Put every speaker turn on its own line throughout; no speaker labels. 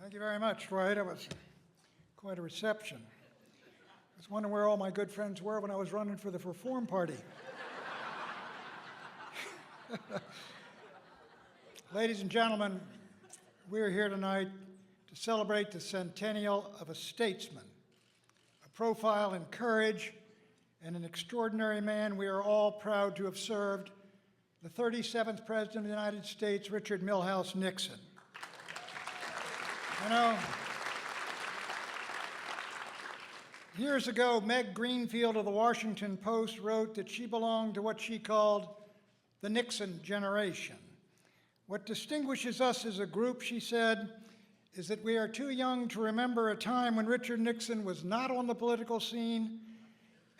Thank you very much, Dwight. It was quite a reception. I was wondering where all my good friends were when I was running for the Reform Party. Ladies and gentlemen, we're here tonight to celebrate the centennial of a statesman, a profile in courage, and an extraordinary man we are all proud to have served, the 37th President of the United States, Richard Milhouse Nixon. You know, years ago, Meg Greenfield of the Washington Post wrote that she belonged to what she called the Nixon generation. What distinguishes us as a group, she said, is that we are too young to remember a time when Richard Nixon was not on the political scene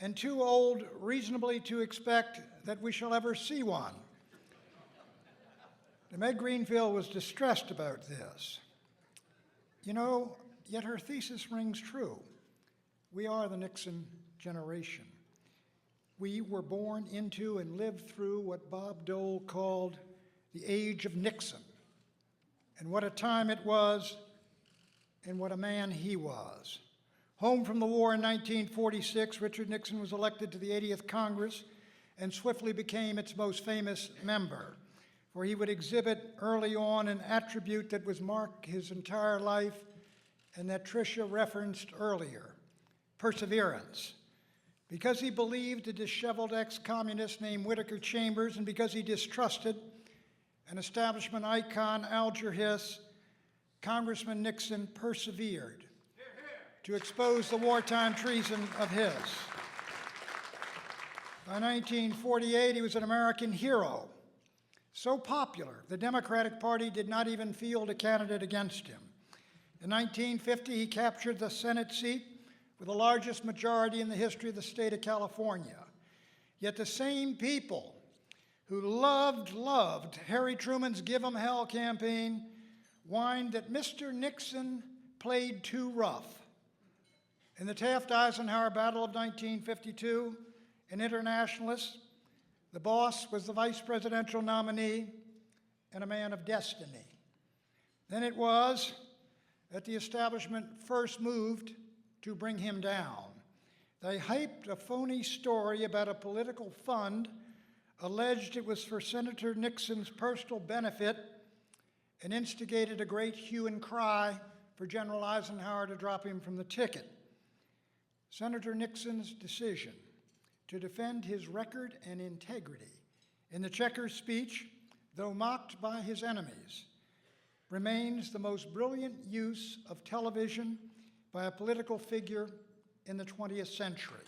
and too old reasonably to expect that we shall ever see one. Meg Greenfield was distressed about this. You know, yet her thesis rings true. We are the Nixon generation. We were born into and lived through what Bob Dole called the age of Nixon. And what a time it was, and what a man he was. Home from the war in 1946, Richard Nixon was elected to the 80th Congress and swiftly became its most famous member, where he would exhibit early on an attribute that would mark his entire life and that Tricia referenced earlier, perseverance. Because he believed a disheveled ex-communist named Whittaker Chambers, and because he distrusted an establishment icon, Alger Hiss, Congressman Nixon persevered to expose the wartime treason of Hiss. By 1948, he was an American hero, so popular, the Democratic Party did not even field a candidate against him. In 1950, he captured the Senate seat with the largest majority in the history of the state of California. Yet the same people who loved Harry Truman's Give 'em Hell campaign whined that Mr. Nixon played too rough. In the Taft-Eisenhower battle of 1952, an internationalist, the boss was the vice presidential nominee and a man of destiny. Then it was that the establishment first moved to bring him down. They hyped a phony story about a political fund, alleged it was for Senator Nixon's personal benefit, and instigated a great hue and cry for General Eisenhower to drop him from the ticket. Senator Nixon's decision to defend his record and integrity in the Checkers speech, though mocked by his enemies, remains the most brilliant use of television by a political figure in the 20th century.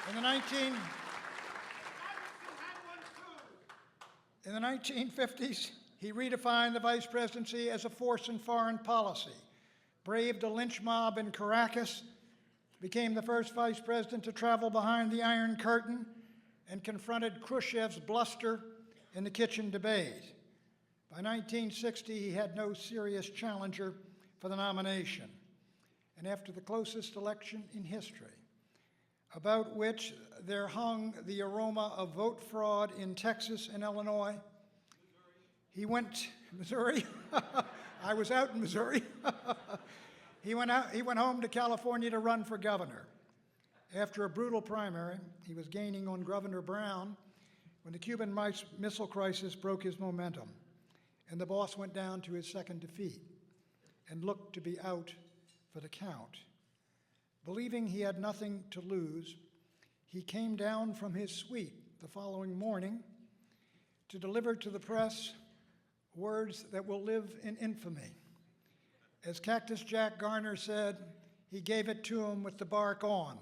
In the 1950s, he redefined the vice presidency as a force in foreign policy, braved a lynch mob in Caracas, became the first vice president to travel behind the Iron Curtain, and confronted Khrushchev's bluster in the kitchen debate. By 1960, he had no serious challenger for the nomination. And after the closest election in history, about which there hung the aroma of vote fraud in Texas and Illinois, he went, Missouri? I was out in Missouri. He went home to California to run for governor. After a brutal primary, he was gaining on Governor Brown when the Cuban Missile Crisis broke his momentum, and the boss went down to his second defeat and looked to be out for the count. Believing he had nothing to lose, he came down from his suite the following morning to deliver to the press words that will live in infamy. As Cactus Jack Garner said, he gave it to him with the bark on.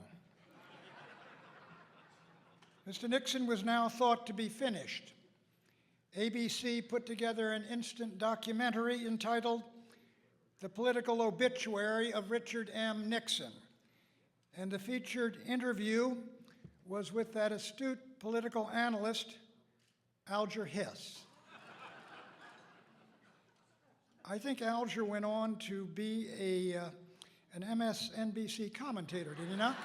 Mr. Nixon was now thought to be finished. ABC put together an instant documentary entitled The Political Obituary of Richard M. Nixon, and the featured interview was with that astute political analyst, Alger Hiss. I think Alger went on to be an MSNBC commentator, did he not?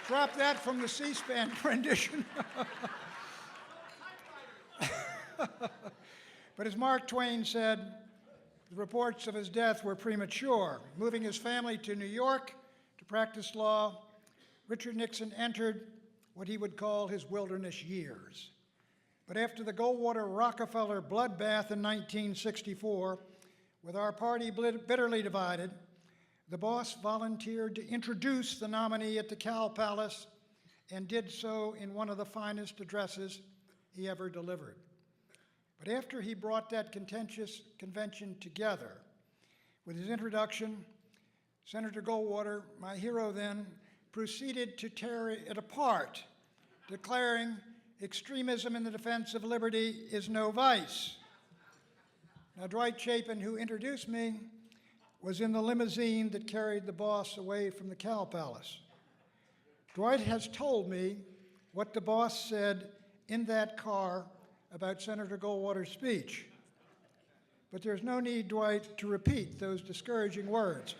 Drop that from the C-SPAN rendition. But as Mark Twain said, the reports of his death were premature. Moving his family to New York to practice law, Richard Nixon entered what he would call his wilderness years. But after the Goldwater-Rockefeller bloodbath in 1964, with our party bitterly divided, the boss volunteered to introduce the nominee at the Cow Palace and did so in one of the finest addresses he ever delivered. But after he brought that contentious convention together, with his introduction, Senator Goldwater, my hero then, proceeded to tear it apart, declaring extremism in the defense of liberty is no vice. Now, Dwight Chapin, who introduced me, was in the limousine that carried the boss away from the Cow Palace. Dwight has told me what the boss said in that car about Senator Goldwater's speech. But there's no need, Dwight, to repeat those discouraging words.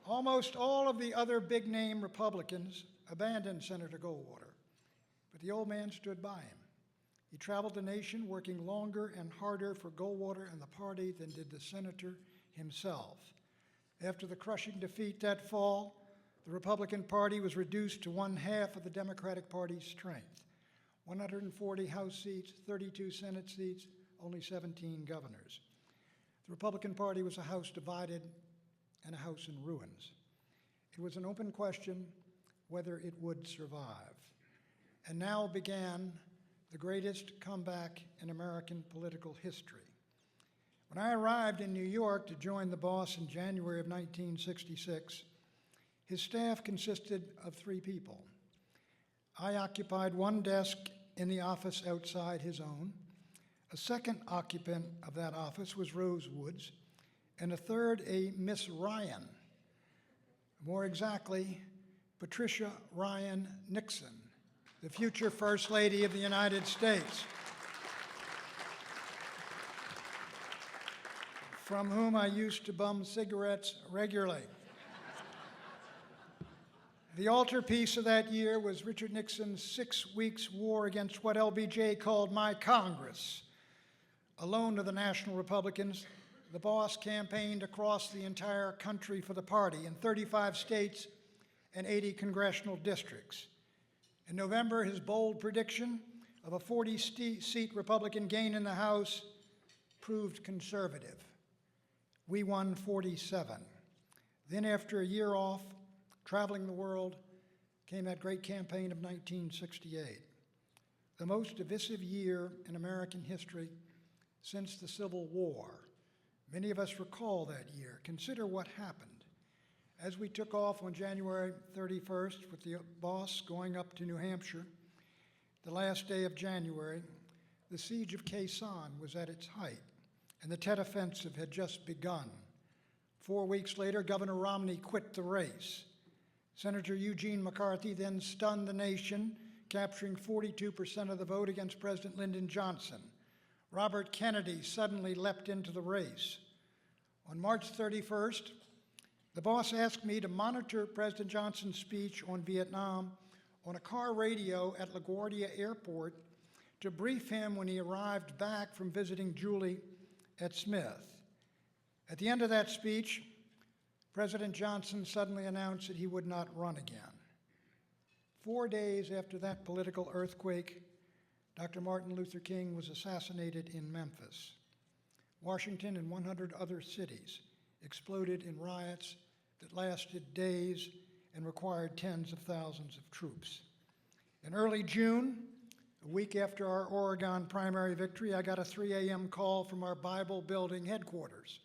Almost all of the other big-name Republicans abandoned Senator Goldwater, but the old man stood by him. He traveled the nation working longer and harder for Goldwater and the party than did the senator himself. After the crushing defeat that fall, the Republican Party was reduced to one-half of the Democratic Party's strength. 140 House seats, 32 Senate seats, only 17 governors. The Republican Party was a house divided and a house in ruins. It was an open question whether it would survive. And now began the greatest comeback in American political history. When I arrived in New York to join the boss in January of 1966, his staff consisted of 3 people. I occupied one desk in the office outside his own. A second occupant of that office was Rose Woods, and a third a Miss Ryan. More exactly, Patricia Ryan Nixon, the future First Lady of the United States, from whom I used to bum cigarettes regularly. The altarpiece of that year was Richard Nixon's 6 weeks war against what LBJ called my Congress. Alone of the National Republicans, the boss campaigned across the entire country for the party in 35 states and 80 congressional districts. In November, his bold prediction of a 40-seat Republican gain in the House proved conservative. We won 47. Then, after a year off, traveling the world, came that great campaign of 1968, the most divisive year in American history since the Civil War. Many of us recall that year. Consider what happened. As we took off on January 31st with the boss going up to New Hampshire, the last day of January, the siege of Khe Sanh was at its height, and the Tet Offensive had just begun. 4 weeks later, Governor Romney quit the race. Senator Eugene McCarthy then stunned the nation, capturing 42% of the vote against President Lyndon Johnson. Robert Kennedy suddenly leapt into the race. On March 31st, the boss asked me to monitor President Johnson's speech on Vietnam on a car radio at LaGuardia Airport to brief him when he arrived back from visiting Julie at Smith. At the end of that speech, President Johnson suddenly announced that he would not run again. 4 days after that political earthquake, Dr. Martin Luther King was assassinated in Memphis. Washington and 100 other cities exploded in riots that lasted days and required tens of thousands of troops. In early June, a week after our Oregon primary victory, I got a 3 a.m. call from our Bible building headquarters.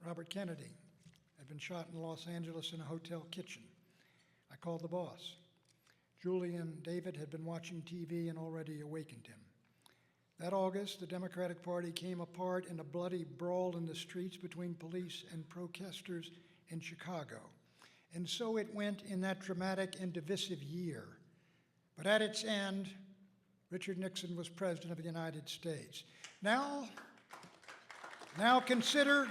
Robert Kennedy had been shot in Los Angeles in a hotel kitchen. I called the boss. Julie and David had been watching TV and already awakened him. That August, the Democratic Party came apart in a bloody brawl in the streets between police and protesters in Chicago. And so it went in that dramatic and divisive year. But at its end, Richard Nixon was President of the United States. Now consider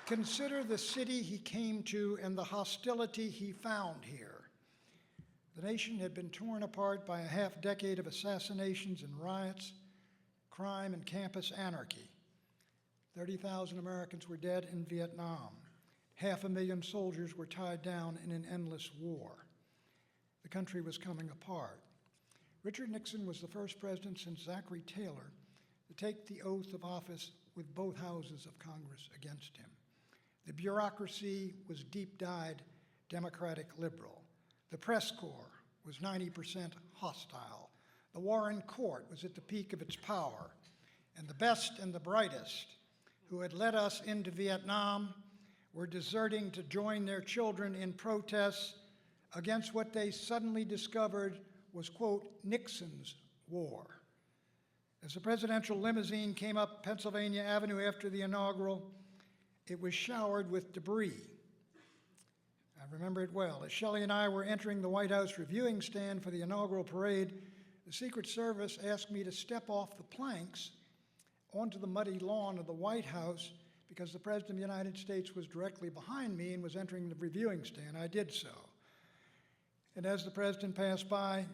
the city he came to and the hostility he found here. The nation had been torn apart by a half-decade of assassinations and riots, crime and campus anarchy. 30,000 Americans were dead in Vietnam. 500,000 soldiers were tied down in an endless war. The country was coming apart. Richard Nixon was the first president since Zachary Taylor to take the oath of office with both houses of Congress against him. The bureaucracy was deep-dyed Democratic liberal. The press corps was 90% hostile. The Warren Court was at the peak of its power. And the best and the brightest who had led us into Vietnam were deserting to join their children in protests against what they suddenly discovered was, quote, Nixon's war. As the presidential limousine came up Pennsylvania Avenue after the inaugural, it was showered with debris. I remember it well. As Shelley and I were entering the White House reviewing stand for the inaugural parade, the Secret Service asked me to step off the planks onto the muddy lawn of the White House because the President of the United States was directly behind me and was entering the reviewing stand. I did so. And as the President passed by,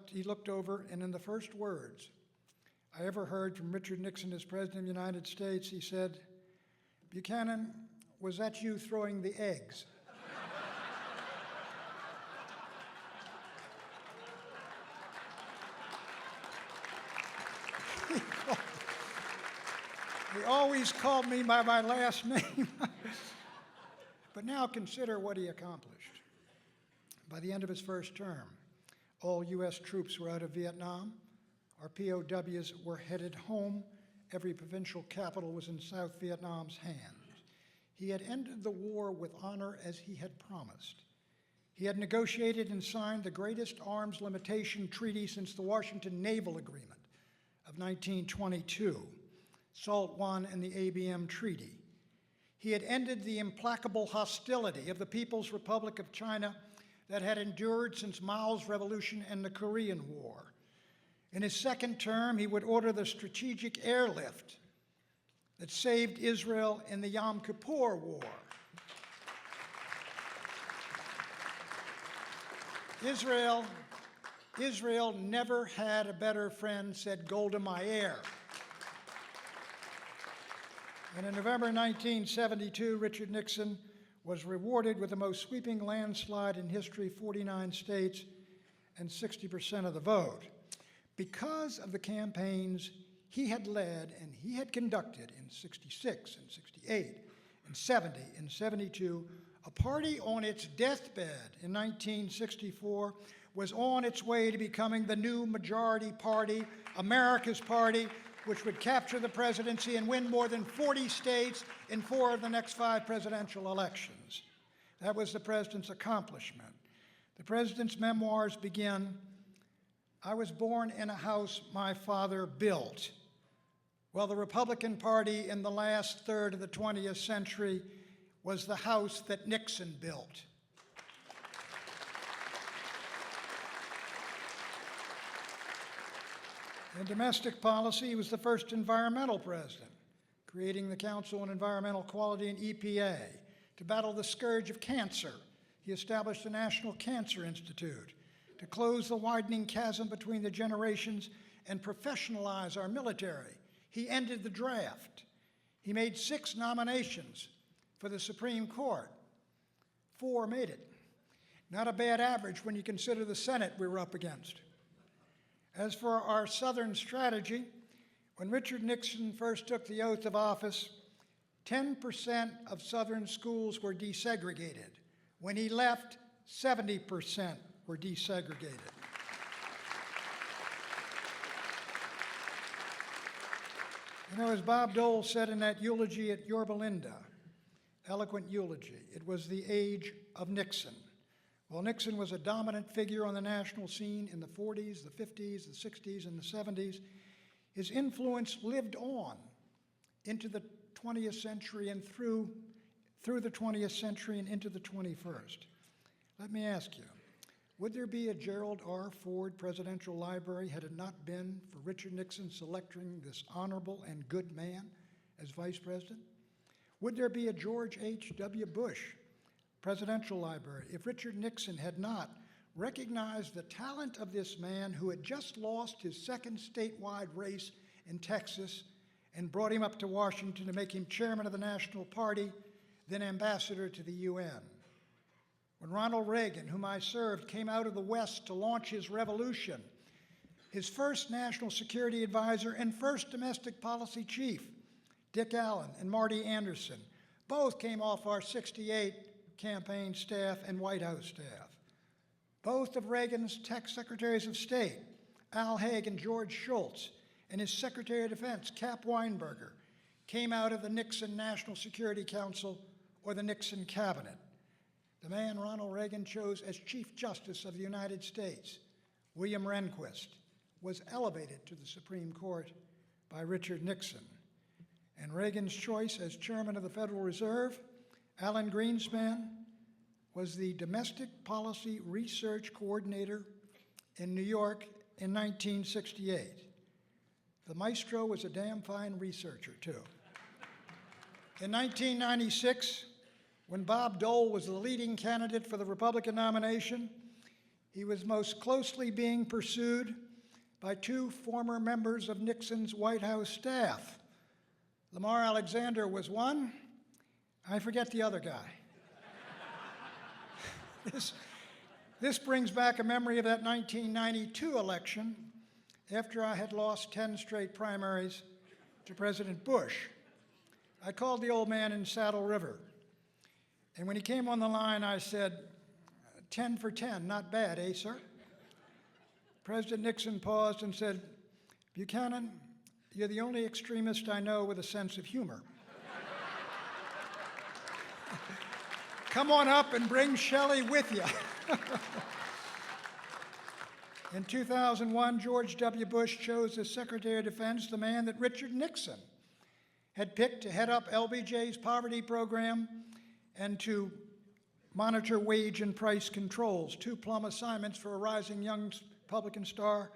he looked over, and in the first words I ever heard from Richard Nixon as President of the United States, he said, "Buchanan, was that you throwing the eggs?" He always called me by my last name. But now consider what he accomplished. By the end of his first term, all U.S. troops were out of Vietnam. Our POWs were headed home. Every provincial capital was in South Vietnam's hands. He had ended the war with honor as he had promised. He had negotiated and signed the greatest arms limitation treaty since the Washington Naval Agreement of 1922, SALT I and the ABM Treaty. He had ended the implacable hostility of the People's Republic of China that had endured since Mao's revolution and the Korean War. In his second term, he would order the strategic airlift that saved Israel in the Yom Kippur War. Israel never had a better friend, said Golda Meir. And in November 1972, Richard Nixon was rewarded with the most sweeping landslide in history, 49 states and 60% of the vote, because of the campaigns he had led and he had conducted in 66 and 68 and 70 and 72. A party on its deathbed in 1964 was on its way to becoming the new majority party, America's party, which would capture the presidency and win more than 40 states in 4 of the next 5 presidential elections. That was the president's accomplishment. The president's memoirs begin, "I was born in a house my father built." Well, the Republican Party in the last third of the 20th century was the house that Nixon built. In domestic policy, he was the first environmental president, creating the Council on Environmental Quality and EPA. To battle the scourge of cancer, he established the National Cancer Institute. To close the widening chasm between the generations and professionalize our military, he ended the draft. He made 6 nominations for the Supreme Court. 4 made it. Not a bad average when you consider the Senate we were up against. As for our Southern strategy, when Richard Nixon first took the oath of office, 10% of Southern schools were desegregated. When he left, 70% were desegregated. You know, as Bob Dole said in that eulogy at Yorba Linda, eloquent eulogy, it was the age of Nixon. Well, Nixon was a dominant figure on the national scene in the 40s, the 50s, the 60s, and the 70s. His influence lived on into the 20th century and through the 20th century and into the 21st. Let me ask you, would there be a Gerald R. Ford Presidential Library had it not been for Richard Nixon selecting this honorable and good man as vice president? Would there be a George H.W. Bush presidential library, if Richard Nixon had not recognized the talent of this man who had just lost his second statewide race in Texas and brought him up to Washington to make him chairman of the National Party, then ambassador to the UN. When Ronald Reagan, whom I served, came out of the West to launch his revolution, his first national security advisor and first domestic policy chief, Dick Allen and Marty Anderson, both came off our 68 campaign staff and White House staff. Both of Reagan's tech secretaries of state, Al Haig and George Shultz, and his Secretary of Defense, Cap Weinberger, came out of the Nixon National Security Council or the Nixon Cabinet. The man Ronald Reagan chose as Chief Justice of the United States, William Rehnquist, was elevated to the Supreme Court by Richard Nixon. And Reagan's choice as chairman of the Federal Reserve, Alan Greenspan, was the domestic policy research coordinator in New York in 1968. The maestro was a damn fine researcher, too. In 1996, when Bob Dole was the leading candidate for the Republican nomination, he was most closely being pursued by two former members of Nixon's White House staff. Lamar Alexander was one. I forget the other guy. This brings back a memory of that 1992 election after I had lost 10 straight primaries to President Bush. I called the old man in Saddle River. And when he came on the line, I said, 10 for 10, not bad, eh, sir? President Nixon paused and said, Buchanan, you're the only extremist I know with a sense of humor. Come on up and bring Shelley with you. In 2001, George W. Bush chose as Secretary of Defense the man that Richard Nixon had picked to head up LBJ's poverty program and to monitor wage and price controls, two plum assignments for a rising young Republican star,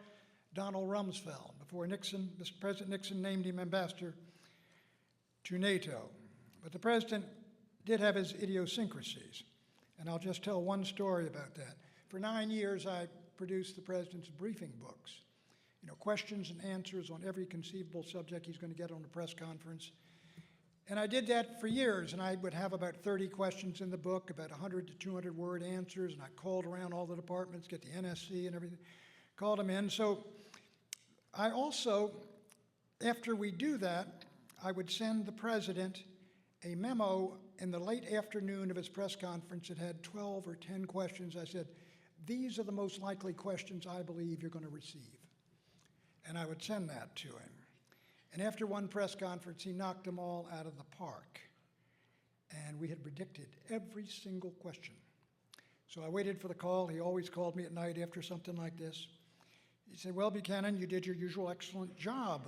Donald Rumsfeld, before President Nixon named him ambassador to NATO. But the president did have his idiosyncrasies, and I'll just tell one story about that. For 9 years, I produced the president's briefing books, questions and answers on every conceivable subject he's going to get on a press conference. And I did that for years, and I would have about 30 questions in the book, about 100 to 200 word answers, and I called around all the departments, get the NSC and everything, called them in. So I also, after we do that, I would send the president a memo in the late afternoon of his press conference that had 12 or 10 questions. I said, these are the most likely questions I believe you're going to receive. And I would send that to him. And after one press conference, he knocked them all out of the park. And we had predicted every single question. So I waited for the call. He always called me at night after something like this. He said, well, Buchanan, you did your usual excellent job.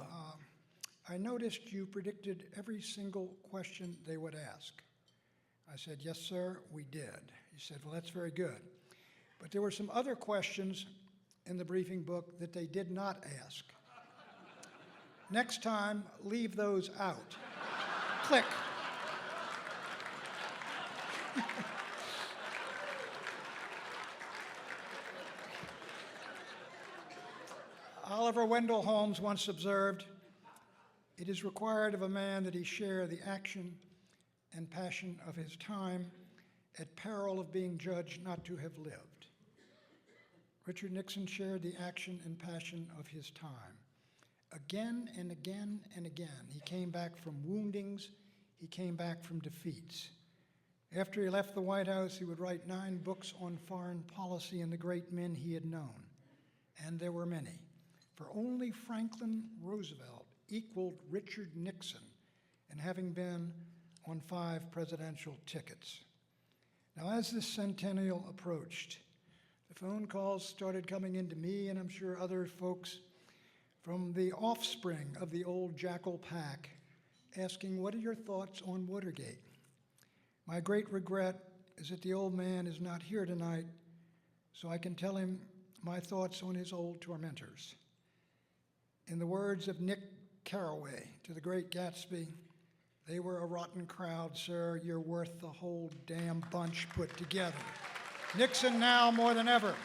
I noticed you predicted every single question they would ask. I said, yes, sir, we did. He said, well, that's very good. But there were some other questions in the briefing book that they did not ask. Next time, leave those out. Click. Oliver Wendell Holmes once observed, it is required of a man that he share the action and passion of his time at peril of being judged not to have lived. Richard Nixon shared the action and passion of his time. Again and again and again, he came back from woundings, he came back from defeats. After he left the White House, he would write 9 books on foreign policy and the great men he had known, and there were many. For only Franklin Roosevelt equaled Richard Nixon in having been on 5 presidential tickets. Now, as this centennial approached, the phone calls started coming into me, and I'm sure other folks, from the offspring of the old Jackal Pack, asking, what are your thoughts on Watergate? My great regret is that the old man is not here tonight, so I can tell him my thoughts on his old tormentors. In the words of Nick Carraway to the great Gatsby, They were a rotten crowd, sir. You're worth the whole damn bunch put together. Nixon now more than ever